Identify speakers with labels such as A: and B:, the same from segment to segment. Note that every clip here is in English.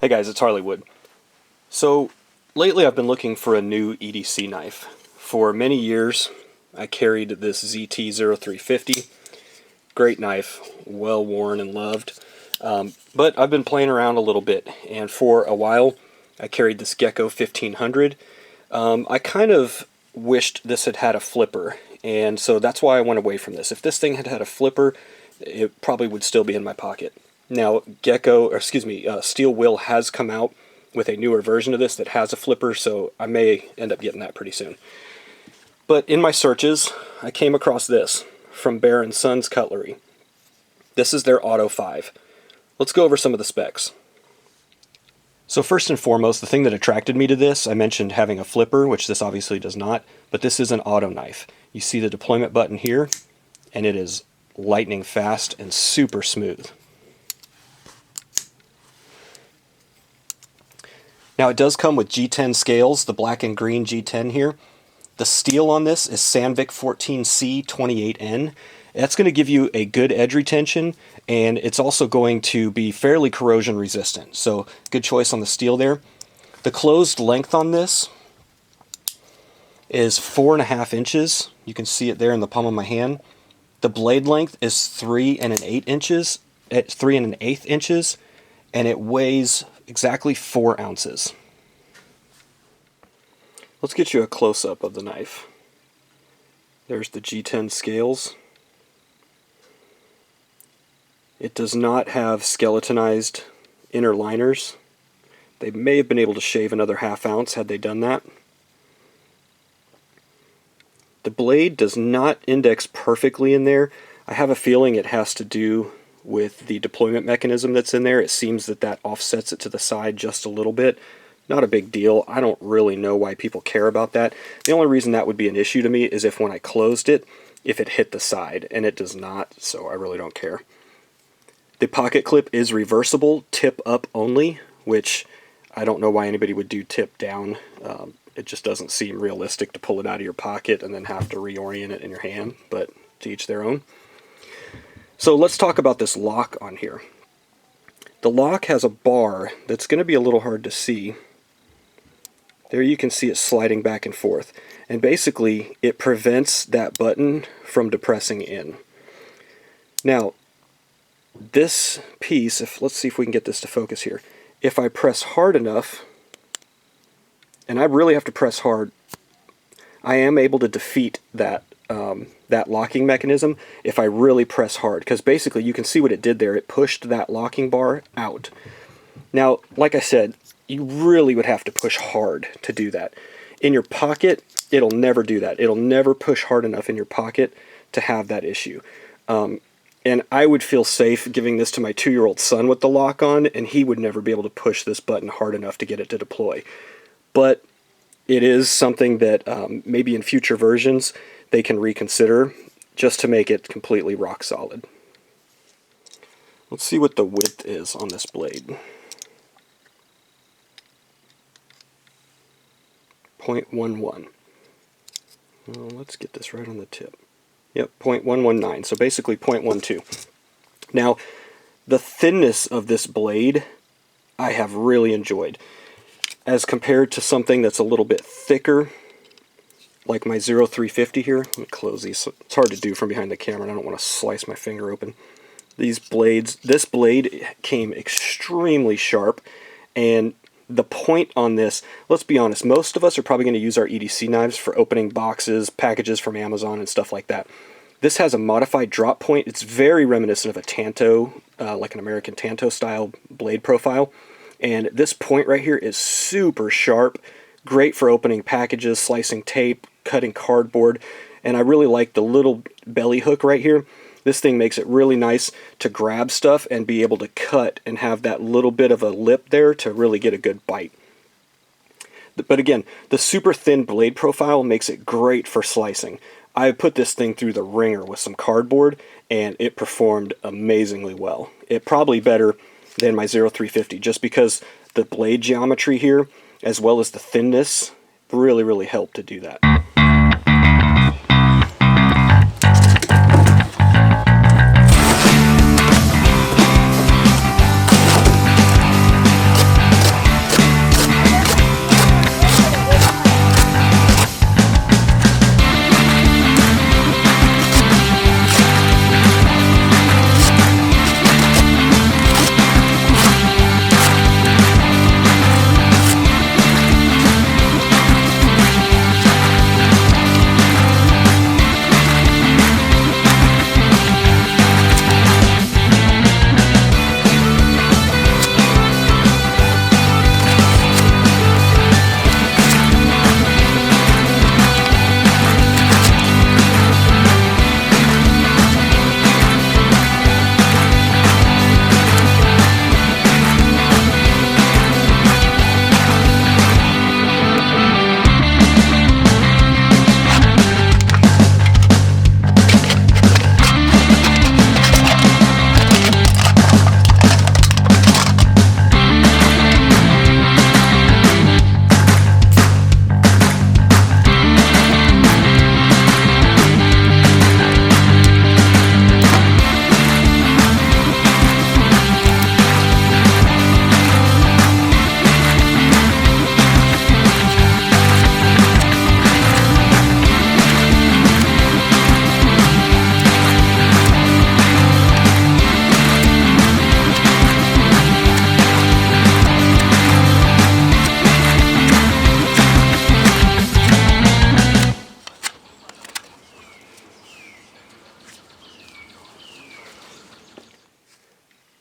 A: Hey guys, it's Harleywood. So lately I've been looking for a new EDC knife. For many years I carried this ZT-0350. Great knife, well worn and loved. But I've been playing around a little bit, and for a while I carried this Gecko 1500. I kind of wished this had had a flipper, and so that's why I went away from this. If this thing had had a flipper, it probably would still be in my pocket. Now, Steel Will has come out with a newer version of this that has a flipper, so I may end up getting that pretty soon. But in my searches, I came across this from Bear & Sons Cutlery. This is their Auto 5. Let's go over some of the specs. So first and foremost, the thing that attracted me to this, I mentioned having a flipper, which this obviously does not, but this is an auto knife. You see the deployment button here, and it is lightning fast and super smooth. Now it does come with G10 scales, the black and green G10 here. The steel on this is Sandvik 14C28N. That's going to give you a good edge retention, and it's also going to be fairly corrosion resistant. So good choice on the steel there. The closed length on this is 4.5 inches. You can see it there in the palm of my hand. The blade length is 3 1/8 inches, and it weighs exactly 4 ounces. Let's get you a close-up of the knife. There's the G10 scales. It does not have skeletonized inner liners. They may have been able to shave another 1/2 ounce had they done that. The blade does not index perfectly in there. I have a feeling it has to do with the deployment mechanism that's in there. It seems that offsets it to the side just a little bit. Not a big deal. I don't really know why people care about that. The only reason that would be an issue to me is if when I closed it, if it hit the side, and it does not, so I really don't care. The pocket clip is reversible, tip up only, which I don't know why anybody would do tip down. It just doesn't seem realistic to pull it out of your pocket and then have to reorient it in your hand, but to each their own. So let's talk about this lock on here. The lock has a bar that's going to be a little hard to see. There you can see it sliding back and forth. And basically it prevents that button from depressing in. Now, this piece, let's see if we can get this to focus here. If I press hard enough, and I really have to press hard, I am able to defeat that locking mechanism if I really press hard, because basically you can see what it did there. It pushed that locking bar out. Now, like I said, you really would have to push hard to do that. In your pocket, it'll never do that. It'll never push hard enough in your pocket to have that issue. And I would feel safe giving this to my 2-year-old son with the lock on, and he would never be able to push this button hard enough to get it to deploy. But it is something that maybe in future versions they can reconsider just to make it completely rock solid. Let's see what the width is on this blade. 0.11. Well, let's get this right on the tip. Yep, 0.119, so basically 0.12. Now, the thinness of this blade I have really enjoyed. As compared to something that's a little bit thicker, like my 0350 here. Let me close these. It's hard to do from behind the camera, and I don't want to slice my finger open. These blades, this blade came extremely sharp, and the point on this, let's be honest, most of us are probably going to use our EDC knives for opening boxes, packages from Amazon, and stuff like that. This has a modified drop point. It's very reminiscent of a Tanto, like an American Tanto style blade profile. And this point right here is super sharp, great for opening packages, slicing tape, cutting cardboard, and I really like the little belly hook right here. This thing makes it really nice to grab stuff and be able to cut and have that little bit of a lip there to really get a good bite. But again, the super thin blade profile makes it great for slicing. I put this thing through the ringer with some cardboard, and it performed amazingly well. It probably better than my 0350, just because the blade geometry here, as well as the thinness, really helped to do that.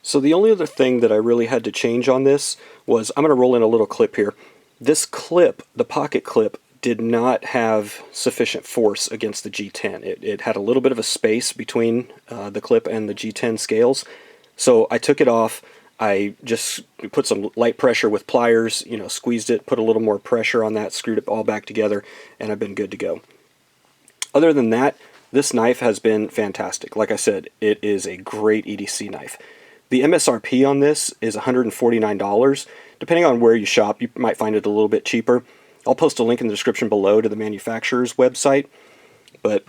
A: So the only other thing that I really had to change on this was, I'm going to roll in a little clip here. This clip, the pocket clip, did not have sufficient force against the G10. It had a little bit of a space between the clip and the G10 scales. So I took it off. I just put some light pressure with pliers, squeezed it, put a little more pressure on that, screwed it all back together, and I've been good to go. Other than that, this knife has been fantastic. Like I said, it is a great EDC knife. The MSRP on this is $149. Depending on where you shop, you might find it a little bit cheaper. I'll post a link in the description below to the manufacturer's website, but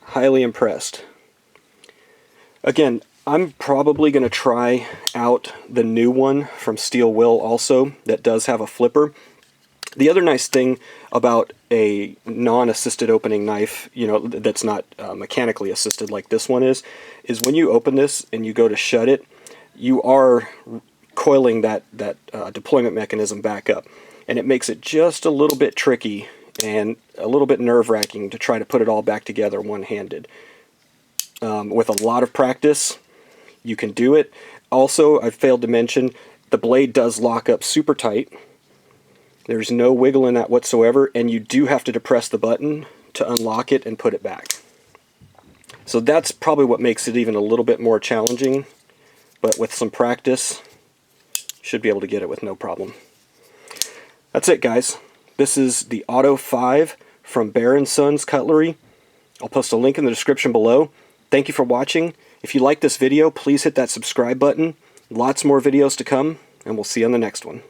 A: highly impressed. Again, I'm probably going to try out the new one from Steel Will also that does have a flipper. The other nice thing about a non-assisted opening knife, that's not mechanically assisted like this one is when you open this and you go to shut it, you are coiling that deployment mechanism back up. And it makes it just a little bit tricky and a little bit nerve-wracking to try to put it all back together one-handed. With a lot of practice, you can do it. Also, I failed to mention, the blade does lock up super tight. There's no wiggle in that whatsoever, and you do have to depress the button to unlock it and put it back. So that's probably what makes it even a little bit more challenging, but with some practice, you should be able to get it with no problem. That's it, guys. This is the Auto 5 from Bear & Sons Cutlery. I'll post a link in the description below. Thank you for watching. If you like this video, please hit that subscribe button. Lots more videos to come, and we'll see you on the next one.